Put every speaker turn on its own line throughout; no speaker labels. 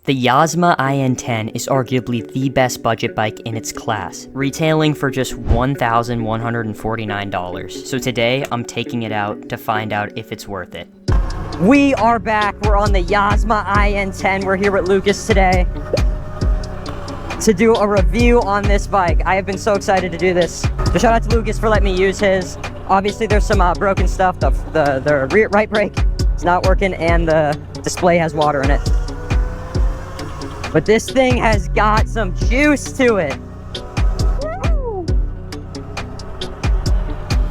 The Yozma IN10 is arguably the best budget bike in its class, retailing for just $1,149. So today, I'm taking it out to find out if it's worth it. We are back. We're on the Yozma IN10. We're here with Lucas today to do a review on this bike. I have been so excited to do this. So shout out to Lucas for letting me use his. Obviously, there's some broken stuff. The rear right brake is not working, and the display has water in it. But this thing has got some juice to it. Woo!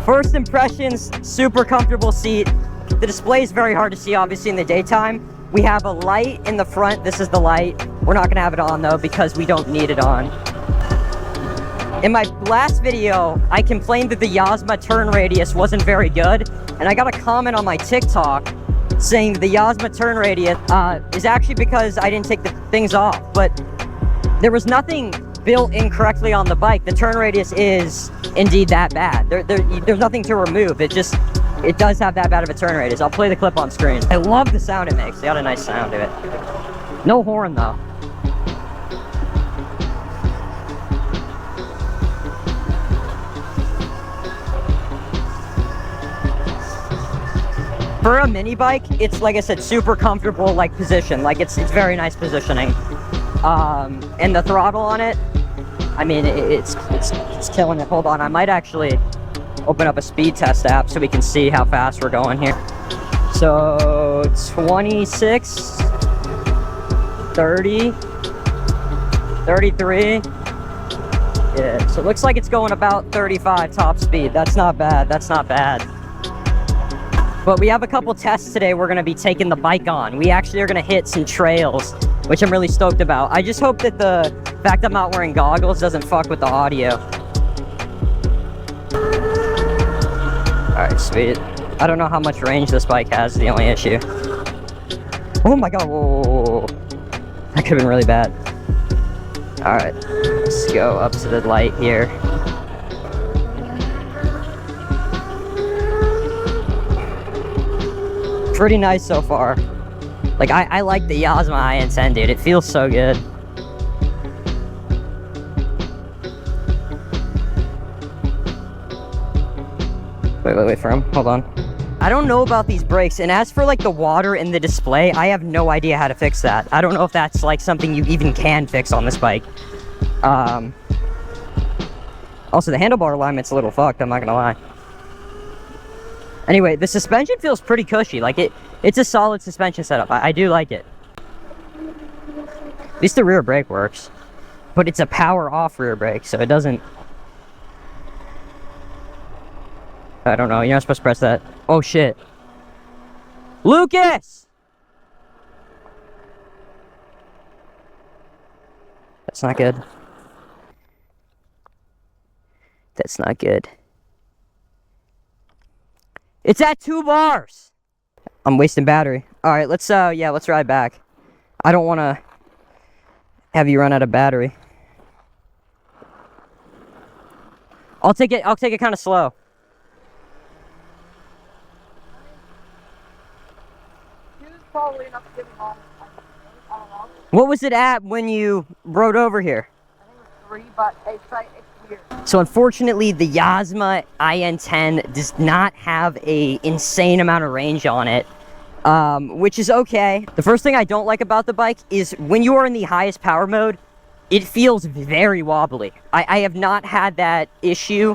First impressions, super comfortable seat. The display is very hard to see, obviously, in the daytime. We have a light in the front. This is the light. We're not gonna have it on though, because we don't need it on. In my last video, I complained that the Yozma turn radius wasn't very good, and I got a comment on my TikTok saying the Yozma turn radius is actually because I didn't take the things off, but there was nothing built incorrectly on the bike. The turn radius is indeed that bad. There's nothing to remove. It does have that bad of a turn radius. I'll play the clip on screen. I love the sound it makes. They got a nice sound to it. No horn though. For a mini bike, it's, like I said, super comfortable, like, position. Like, it's very nice positioning. And the throttle on it, I mean, it's killing it. Hold on, I might actually open up a speed test app so we can see how fast we're going here. So, 26, 30, 33. Yeah, so it looks like it's going about 35 top speed. That's not bad, that's not bad. But we have a couple tests today we're going to be taking the bike on. We actually are going to hit some trails, which I'm really stoked about. I just hope that the fact I'm not wearing goggles doesn't fuck with the audio. Alright, sweet. I don't know how much range this bike has, is the only issue. Oh my god, whoa, whoa, whoa. That could have been really bad. Alright, let's go up to the light here. Pretty nice so far. Like, I like the Yozma IN10, dude. It feels so good. Wait for him. Hold on. I don't know about these brakes, and as for, like, the water in the display, I have no idea how to fix that. I don't know if that's, like, something you even can fix on this bike. Also, the handlebar alignment's a little fucked, I'm not gonna lie. Anyway, the suspension feels pretty cushy. Like, it's a solid suspension setup. I do like it. At least the rear brake works. But it's a power-off rear brake, so it doesn't... I don't know. You're not supposed to press that. Oh, shit. Lucas! That's not good. That's not good. It's at 2 bars. I'm wasting battery. All right, let's ride back. I don't want to have you run out of battery. I'll take it kind of slow. What was it at when you rode over here?
I think it was 3, but it's weird.
So unfortunately, the Yozma IN10 does not have an insane amount of range on it, which is okay. The first thing I don't like about the bike is when you are in the highest power mode, it feels very wobbly. I have not had that issue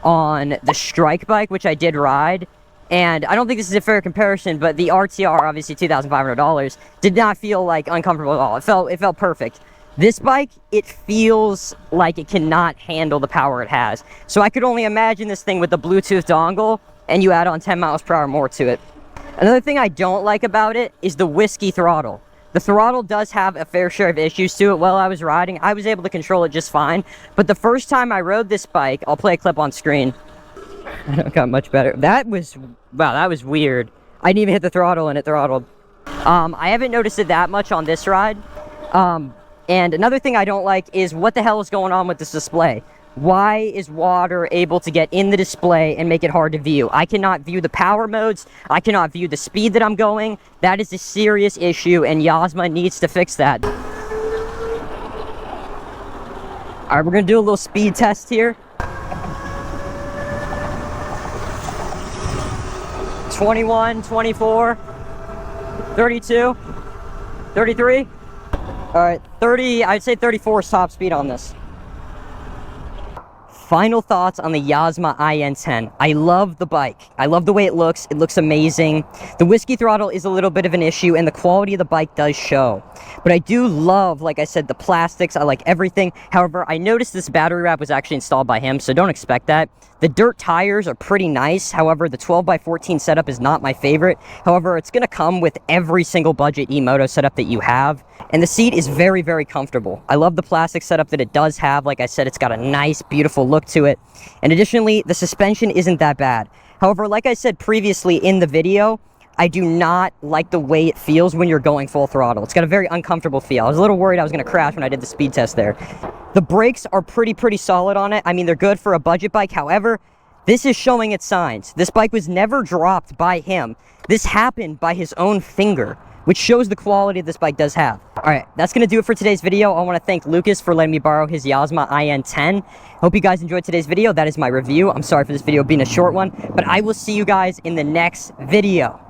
on the Strike bike, which I did ride, and I don't think this is a fair comparison, but the RTR, obviously $2,500, did not feel, like, uncomfortable at all. It felt perfect. This bike, it feels like it cannot handle the power it has. So I could only imagine this thing with the Bluetooth dongle, and you add on 10 miles per hour more to it. Another thing I don't like about it is the whiskey throttle. The throttle does have a fair share of issues to it while I was riding. I was able to control it just fine. But the first time I rode this bike, I'll play a clip on screen. I don't got much better. That was weird. I didn't even hit the throttle and it throttled. I haven't noticed it that much on this ride. And another thing I don't like is what the hell is going on with this display. Why is water able to get in the display and make it hard to view? I cannot view the power modes. I cannot view the speed that I'm going. That is a serious issue, and Yozma needs to fix that. All right, we're gonna do a little speed test here. 21, 24, 32, 33. All right, 30, I'd say 34 is top speed on this. Final thoughts on the Yozma IN10. I love the bike. I love the way it looks. It looks amazing. The whiskey throttle is a little bit of an issue, and the quality of the bike does show. But I do love, like I said, the plastics. I like everything. However, I noticed this battery wrap was actually installed by him, so don't expect that. The dirt tires are pretty nice. However, the 12x14 setup is not my favorite. However, it's going to come with every single budget Emoto setup that you have. And the seat is very, very comfortable. I love the plastic setup that it does have. Like I said, it's got a nice, beautiful look to it. And additionally, the suspension isn't that bad. However, like I said previously in the video, I do not like the way it feels when you're going full throttle. It's got a very uncomfortable feel. I was a little worried I was going to crash when I did the speed test there. The brakes are pretty solid on it. I mean, they're good for a budget bike. However, this is showing its signs. This bike was never dropped by him. This happened by his own finger, which shows the quality this bike does have. All right, that's going to do it for today's video. I want to thank Lucas for letting me borrow his Yozma IN10. Hope you guys enjoyed today's video. That is my review. I'm sorry for this video being a short one, but I will see you guys in the next video.